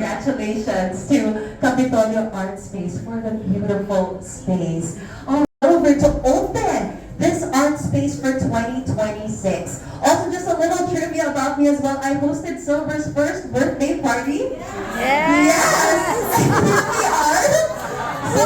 Congratulations to Capitolio Art Space for the beautiful space. Over to open this art space for 2026. Also, just a little trivia about me as well. I hosted Silver's first birthday party. Yes! Here we are. So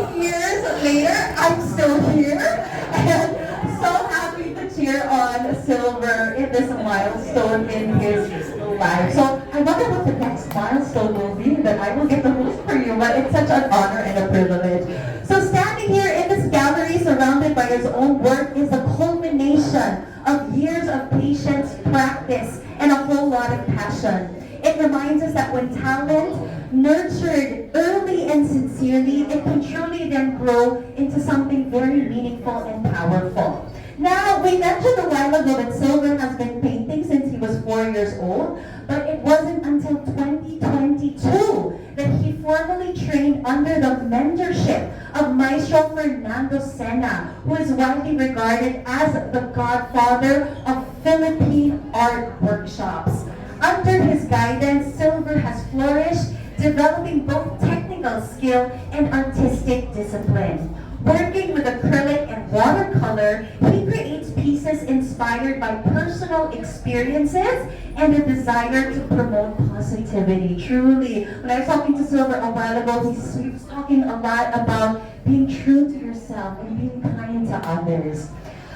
13 years later, I'm still here. And so happy to cheer on Silver in this milestone in his life. So I wonder what the next milestone will be that I will get to host for you, but it's such an honor and a privilege. So standing here in this gallery surrounded by his own work is the culmination of years of patience, practice, and a whole lot of passion. It reminds us that when talent, nurtured early and sincerely, it can truly then grow into something very meaningful and powerful. Now, we mentioned a while ago that Silver has been painting since he was 4 years old, but it wasn't until 2022 that he formally trained under the mentorship of Maestro Fernando Sena, who is widely regarded as the godfather of Philippine art workshops. Under his guidance, Silver has flourished, developing both technical skill and artistic discipline. Working with acrylic and watercolor, he creates pieces inspired by personal experiences and a desire to promote positivity. Truly, when I was talking to Silver a while ago, he was talking a lot about being true to yourself and being kind to others.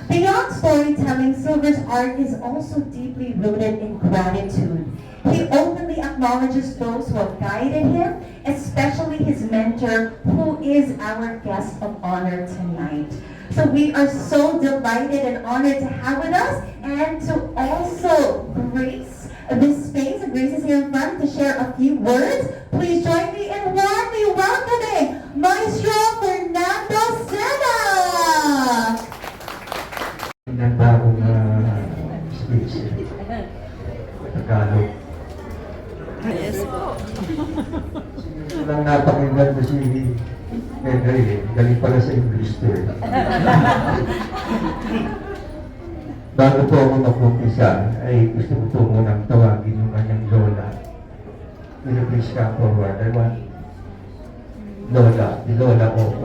Beyond storytelling, Silver's art is also deeply rooted in gratitude. He openly acknowledges those who have guided him, especially his mentor, who is our guest of honor tonight. So we are so delighted and honored to have with us and to also grace this space. And Grace is here in front to share a few words. Please join me in warmly welcoming Maestro Fernando Sena! Ng bagong speech, Tagalog. Yes po. Nang napakinggan mo si Henry, galing pala sa English to eh. Bago po ako mag-umpisa, ay gusto ko po munang tawagin yung kanyang lola. Will you please come forward? I want Lola, the Lola of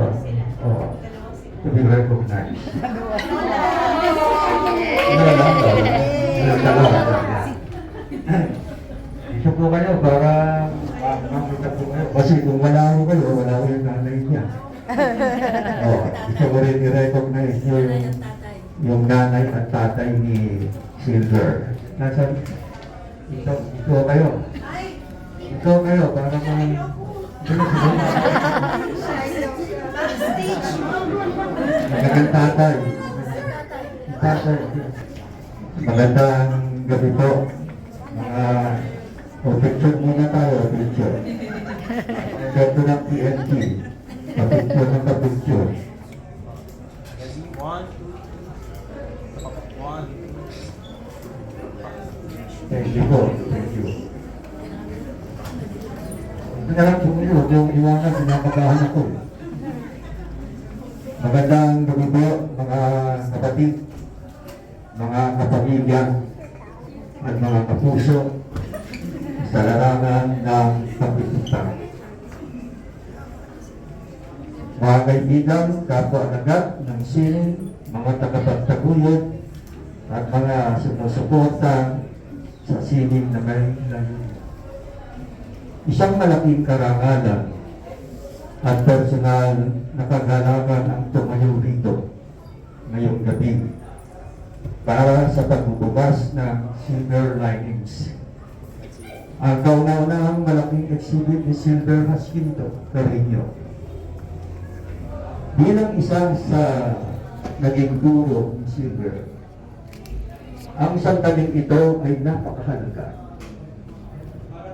to be recognized. Isa po kayo para makita po kayo. Kasi kung wala ko kayo, wala ko yung nanay niya. Isa ko rin i-recognize yung nanay at tatay ni Silver. Nasaan? Ito kayo. Ito kayo para magandang tatay. Magandang gabi po. Picture muna tayo, picture. Picture ng PNP. Picture ng picture. Thank you po. Thank you. Ito na lang po yung iwanan, pinapagahan ako. Magandang gabi po, mga kapatid, mga kapamilya, at mga kapuso sa larangan ng pagtutupang. Mga kaibigan, kapwa-alagad ng sining, mga tagapagtaguyod, at mga sumusuporta sa sining na may layo. Isang malaking karangalan at personal na kagalakan ang tumayo rito ngayong gabi para sa pagbubukas ng Silver Linings. Ang kauna-unahang malaking exhibit ni Silver Jacinto Carreño. Bilang isa sa naging guro ni Silver, ang isang taling ito ay napakahalaga.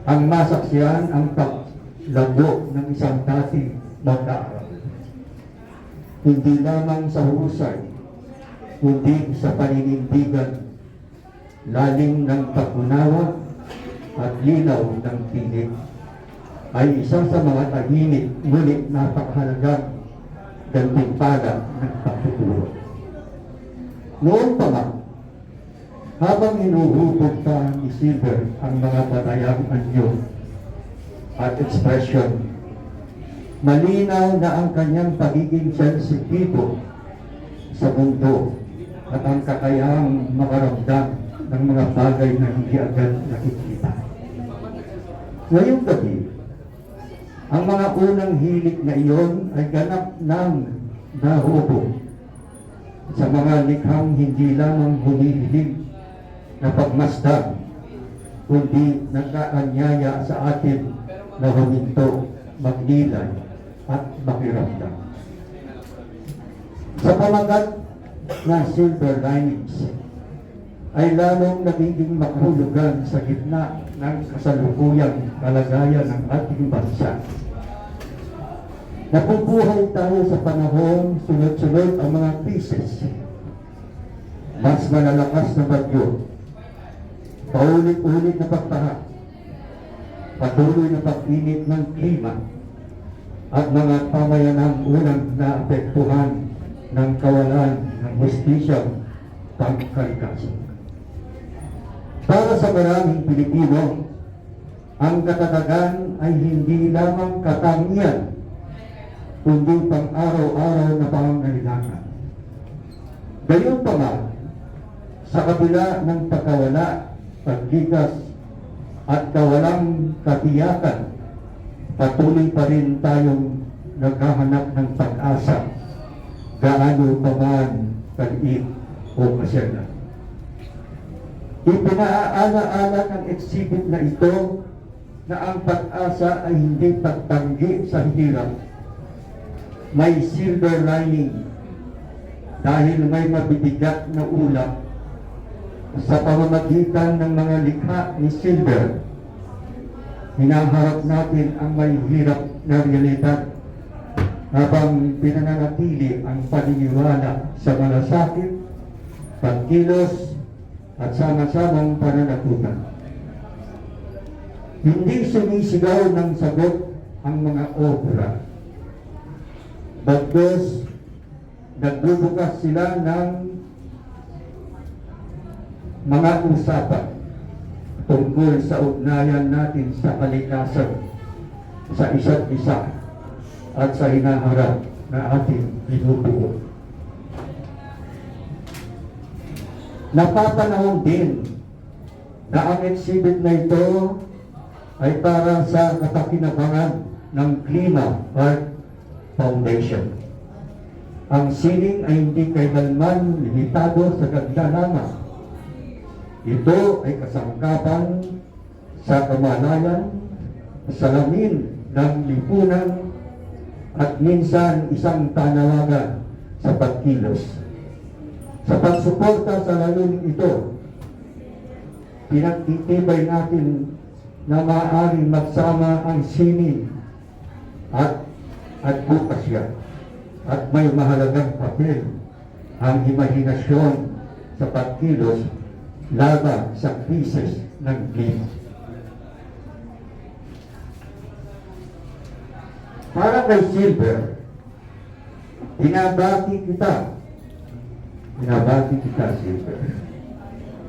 Ang masaksiyan ang paglago ng isang dating mag-aaral. Hindi lamang sa husay, kundi sa paninindigan, lalim ng pag-unawa at linaw ng tinig, ay isa sa mga tahimik ngunit napakahalagang gantimpala ng pagtuturo. Noon pa man, habang inuhubog pa ni Silver ang mga batayang anyo, at ekspresyon. Malinaw na ang kanyang pagiging sensitibo sa mundo at ang kakayahang makaramdam ng mga bagay na hindi agad nakikita. Ngayong gabi, ang mga unang hilig na iyon ay ganap ng nahubo sa mga likhang hindi lamang humihiling na pagmasdan, kundi nagkaanyaya sa atin na huminto, magnilay at makiramdam. Sa pamagat na silver linings, ay lalong nagiging makahulugan sa gitna ng kasalukuyang kalagayan ng ating bansa. Napupuhay tayo sa panahon sunod-sunod ang mga krisis. Mas malalakas na bagyo, paulit-ulit na pagtaha, patuloy na pag-init ng klima, at mga pamayanang unang naapektuhan ng kawalan ng hustisyang pangkalikasan. Para sa maraming Pilipino, ang katatagan ay hindi lamang katangian, kundi pang-araw-araw na pangangailangan. Gayunpaman, sa kabila ng pagkawala, pagkikas, at kawalang katiyakan, patuloy pa rin tayong naghahanap ng pag-asa, gaano pa man kaliit o kasyanan. Ipinaalaala ng exhibit na ito na ang pag-asa ay hindi pagtanggi sa hirap. May silver lining dahil may mabibigat na ulap sa pamamagitan ng mga likha ni Silver. Hinaharap natin ang may hirap na realidad habang pinananatili ang paniniwala sa malasakit, pagkilos, at sama-samang pananagutan. Hindi sumisigaw ng sagot ang mga obra. Bagdos, nagbubukas sila ng mga usapan tungkol sa ugnayan natin sa kalikasan, sa isa't isa, at sa hinaharap na ating binubuo. Napapanahon din na ang exhibit na ito ay para sa kapakinabangan ng Klima Art Foundation. Ang sining ay hindi kailanman limitado sa ganda lamang. Ito ay kasangkapan sa kamalayan, salamin ng lipunan, at minsan isang tanawagan sa pagkilos. Sa pagsuporta sa layuning ito, pinagtitibay natin na maaaring magsama ang sining at advokasya, at may mahalagang papel ang imahinasyon sa pagkilos laban sa krisis ng klima. Para kay Silver, binabati kita, Silver.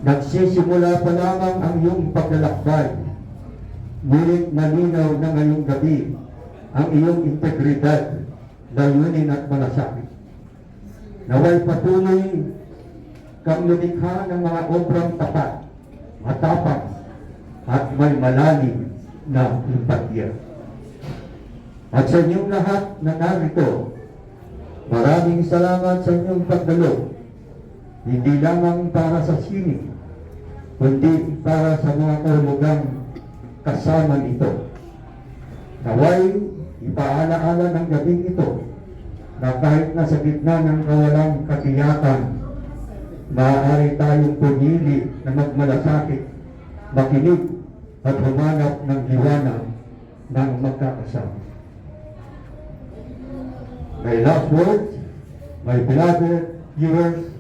Nagsisimula pa lamang ang iyong paglalakbay, ngunit malinaw na ngayong gabi ang iyong integridad, layunin at malasakit. Naway patuloy kang lumikha ng mga obrang tapat, matapang, at may malalim na empatya. At sa inyong lahat na narito, maraming salamat sa inyong pagdalo, hindi lamang para sa sining, kundi para sa mga kahulugang kasama nito. Naway ipaalaala ng gabing ito na kahit nasa gitna ng kawalang katiyakan, maaari tayong pumili na magmalasakit, makinig, at humanap ng liwanag ng magkakasama. My last words, my beloved viewers,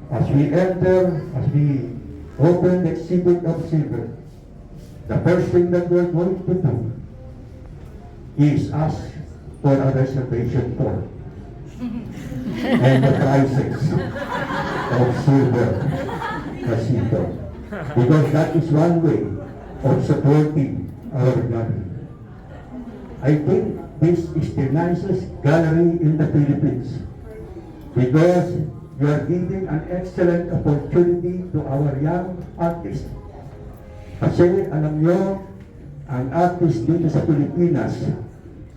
as we open the exhibit of Silver, the first thing that we're going to do is ask for a reservation form and the prices of Silver Casino. Because that is one way of supporting our gallery. I think this is the nicest gallery in the Philippines because you are giving an excellent opportunity to our young artists. Kasi alam nyo, ang artist dito sa Pilipinas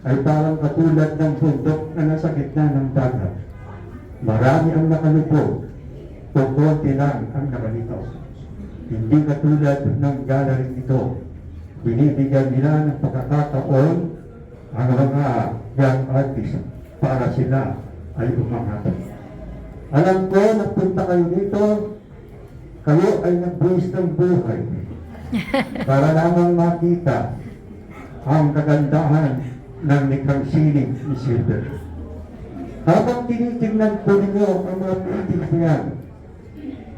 ay parang katulad ng bundok na nasa gitna ng dagat. Marami ang nakalubog, kung konti lang ang nakalitaw. Hindi katulad ng gallery ito. Binibigyan nila ng pagkakataon ang mga young artists para sila ay umangat. Alam ko, nagpunta kayo dito, kayo ay nagbuwis ng buhay para lamang makita ang kagandahan ng likhang sining ni Silver. Habang tinitingnan po ninyo ang mga paintings niyan,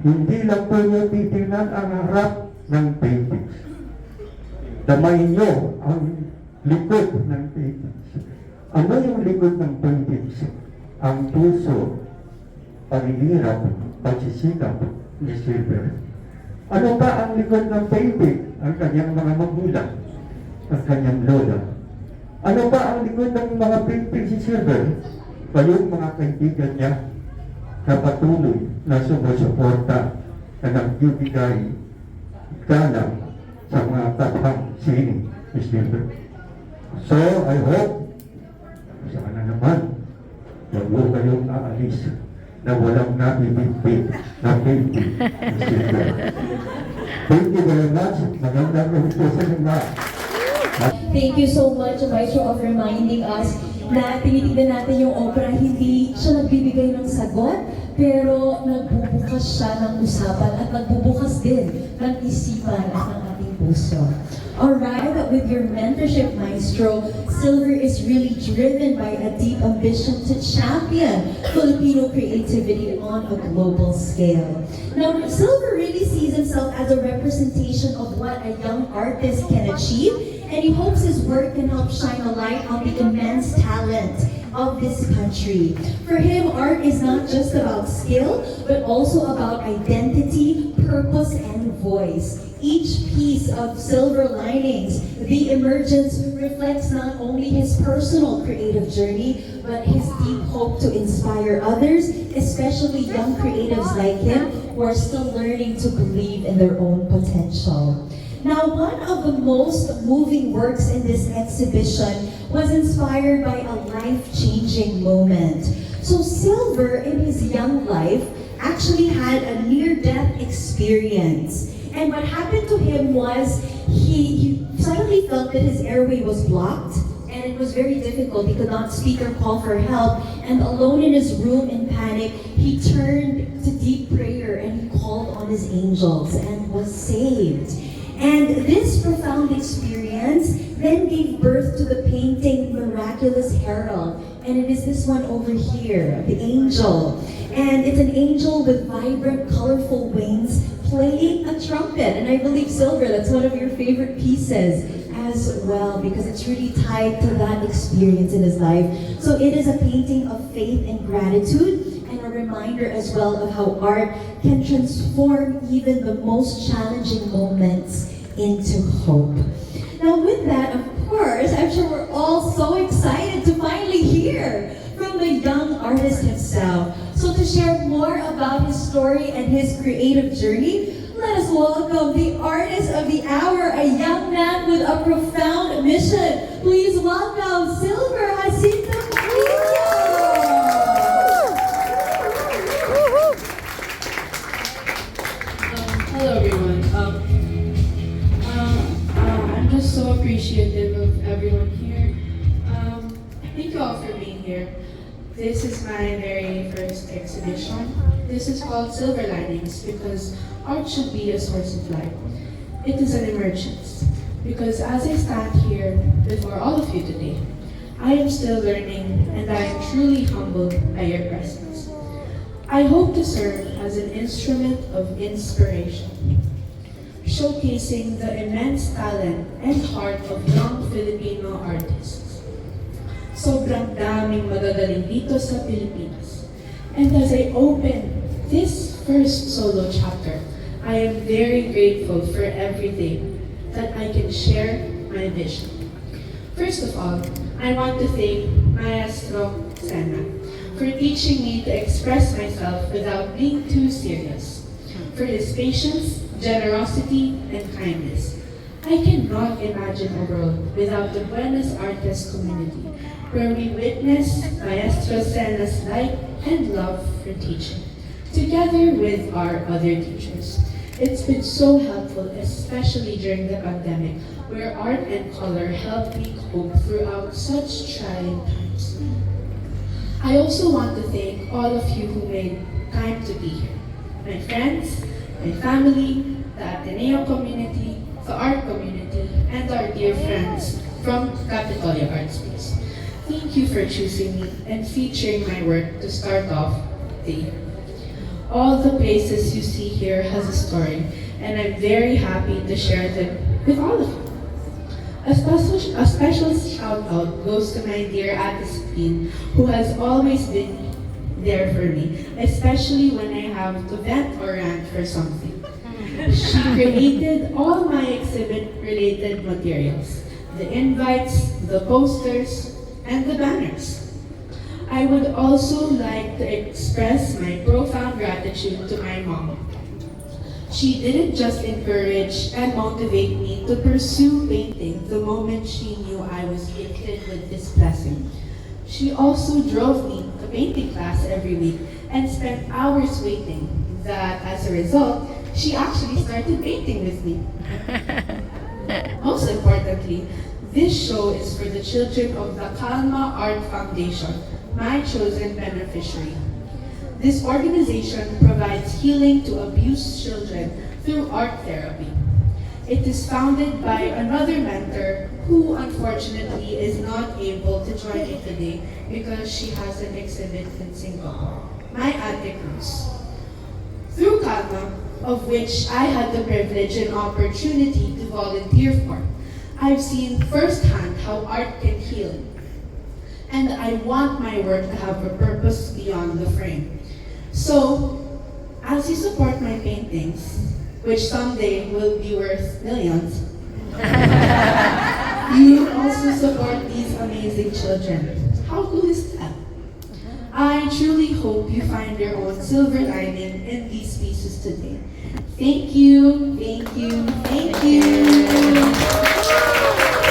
hindi lang po niyo titingnan ang harap ng paintings. Damay niyo ang likod ng paintings. Ano yung likod ng paintings? Ang puso, paghihirap, pagsisikap ni Silver. Ano ba ang likod ng painting? Ang kanyang mga magulang, ang kanyang lola. Ano ba ang likod ng mga painting si Silver? Kayong mga kaibigan niya na patuloy na sumusuporta na nagbibigay galang sa mga tathang sining ni Silver. So, I hope, sana naman, huwag mo kayong aalis na walang nabibigpit na painting ni Silver. Thank you very much. Magandang gabi po sa inyo. Thank you so much, Maestro, of reminding us na tinitignan natin yung opera, hindi siya nagbibigay ng sagot, pero nagbubukas siya ng usapan at nagbubukas din ng isipan at ng ating puso. Alright, with your mentorship, Maestro, Silver is really driven by a deep ambition to champion Filipino creativity on a global scale. Now, Silver really sees himself as a representation of what a young artist can achieve, and he hopes his work can help shine a light on the immense talent of this country. For him, art is not just about skill, but also about identity, purpose, and voice. Each piece of Silver Linings, The Emergence, reflects not only his personal creative journey, but his deep hope to inspire others, especially young creatives like him, who are still learning to believe in their own potential. Now, one of the most moving works in this exhibition was inspired by a life-changing moment. So Silver, in his young life, actually had a near-death experience. And what happened to him was he suddenly felt that his airway was blocked, and it was very difficult. He could not speak or call for help. And alone in his room in panic, he turned to deep prayer and he called on his angels and was saved. And this profound experience then gave birth to the painting Miraculous Herald. And it is this one over here, the angel. And it's an angel with vibrant, colorful wings playing a trumpet. And I believe, Silver, that's one of your favorite pieces as well, because it's really tied to that experience in his life. So it is a painting of faith and gratitude, and a reminder as well of how art can transform even the most challenging moments into hope. Now with that, of course, I'm sure we're all so excited to finally hear from the young artist himself. So to share more about his story and his creative journey, let us welcome the artist of the hour, a young man with a profound mission. Please welcome Silver Jacinto Murillo. Hello everyone. I'm just so appreciative of everyone here. Thank you all for being here. This is my very first exhibition. This is called Silver Linings because art should be a source of light. It is an emergence because as I stand here before all of you today, I am still learning and I am truly humbled by your presence. I hope to serve as an instrument of inspiration, showcasing the immense talent and heart of young Filipino artists. Sobrang daming magagaling dito sa Pilipinas. And as I open this first solo chapter, I am very grateful for everything that I can share my vision. First of all, I want to thank Maestro Sena for teaching me to express myself without being too serious, for his patience, generosity, and kindness. I cannot imagine a world without the Buenos Artes community, where we witness Maestro Sena's light and love for teaching, together with our other teachers. It's been so helpful, especially during the pandemic, where art and color helped me cope throughout such trying times. I also want to thank all of you who made time to be here. My friends, my family, the Ateneo community, the art community, and our dear friends from Capitolio Art Space. Thank you for choosing me and featuring my work to start off the year. All the places you see here has a story, and I'm very happy to share them with all of you. A special shout out goes to my dear Ate Sabine, who has always been there for me, especially when I have to vent or rant for something. She created all my exhibit-related materials, the invites, the posters, and the banners. I would also like to express my profound gratitude to my mom. She didn't just encourage and motivate me to pursue painting the moment she knew I was gifted with this blessing. She also drove me to painting class every week and spent hours waiting. That, as a result, she actually started painting with me. Most importantly, this show is for the children of the Calma Art Foundation, my chosen beneficiary. This organization provides healing to abused children through art therapy. It is founded by another mentor who unfortunately is not able to join me today because she has an exhibit in Singapore, my Ate Cruz. Through Calma, of which I had the privilege and opportunity to volunteer for, I've seen firsthand how art can heal. And I want my work to have a purpose beyond the frame. So, as you support my paintings, which someday will be worth millions, you also support these amazing children. How cool is that? I truly hope you find your own silver lining in these pieces today. Thank you, thank you, thank you.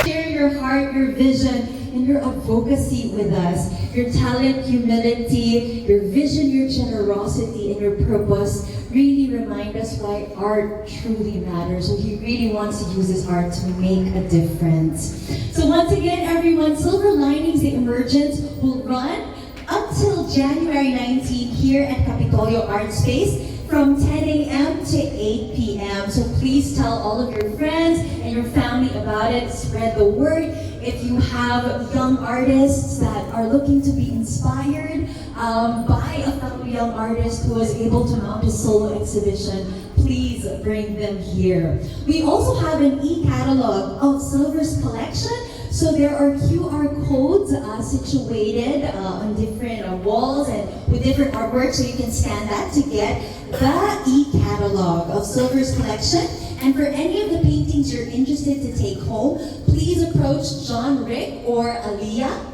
Share your heart, your vision, and your advocacy with us. Your talent, humility, your vision, your generosity, and your purpose really remind us why art truly matters. So he really wants to use his art to make a difference. So once again, everyone, Silver Linings, the Emergence will run until January 19 here at Capitolio Art Space from 10 a.m. to 8 p.m. So please tell all of your friends and your family about it. Spread the word. If you have young artists that are looking to be inspired by a fellow young artist who is able to mount a solo exhibition, please bring them here. We also have an e-catalog of Silver's collection. So there are QR codes situated on different walls and with different artwork, so you can scan that to get the e-catalog of Silver's collection. And for any of the paintings you're interested to take home, please approach John Rick or Aliyah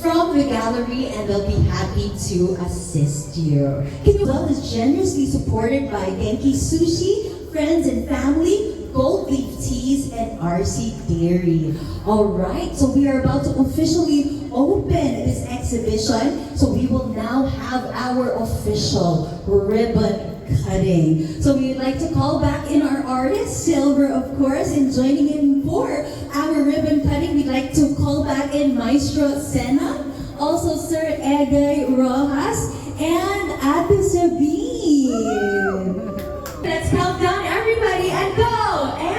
from the gallery and they'll be happy to assist you. Well is generously supported by Genki Sushi, friends and family, Gold Leaf Teas, and RC Dairy. Alright, so we are about to officially open this exhibition. So we will now have our official ribbon cutting. So we'd like to call back in our artist, Silver of course, and joining in for our ribbon cutting, we'd like to call back in Maestro Sena, also Sir Egay Rojas, and Ate Sabine. Let's count down everybody and go! And